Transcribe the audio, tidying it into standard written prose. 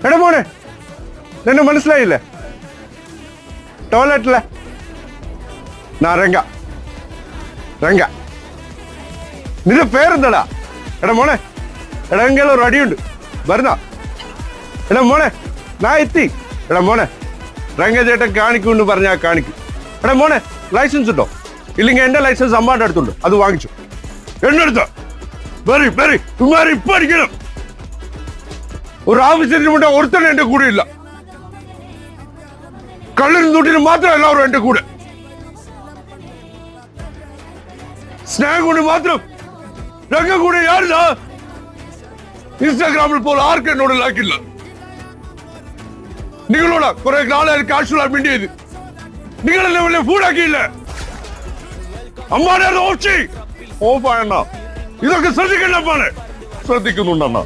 എടാ മോനെ, നിന്നെ മനസ്സിലായില്ലേ? ടോയ്ലറ്റിലെ രംഗ. രംഗ, നിന്റെ പേരെന്താടാ? എടാ മോനെ, എടാ എങ്കിലും ഒരു അടിയുണ്ട് വരുന്ന. എടാ മോനെ, ഞാൻ എത്തി. എടാ മോനെ, രംഗചേട്ടൻ കാണിക്കുമെന്ന് പറഞ്ഞാൽ കാണിക്കും. എടാ മോനെ, ലൈസൻസ് ഉണ്ടോ? ഇല്ലെങ്കിൽ എന്റെ ലൈസൻസ് അമ്മാന്റെ അടുത്തുണ്ട്, അത് വാങ്ങിച്ചു. എന്നെടുത്ത വെറി വെറി ഇമാരി ഇപ്പൊ അടിക്കണം. ഒരു ആവശ്യത്തിന് മുന്നേ ഒരുത്തന്നെ എന്റെ കൂടെ ഇല്ല. കള്ളിനും തൊട്ടിനും മാത്രം എല്ലാവരും എന്റെ കൂടെ. സ്നേഹം കൊണ്ട് മാത്രം രംഗ കൂടെ യാരുതാ? ഇൻസ്റ്റാഗ്രാമിൽ പോലെ ആർക്കും എന്നോട് ലാക്കില്ല. നിങ്ങളോട് കുറെ നാളെ കാശുള്ള മിണ്ടിയത് നിങ്ങളെന്നെ വലിയ ഫൂഡാക്കിയില്ലേ? അമ്മാനെ ഓഫ് ആയണ്ണ. ഇതൊക്കെ ശ്രദ്ധിക്കണ്ട അമ്മാനെ. ശ്രദ്ധിക്കുന്നുണ്ടണ്ണ.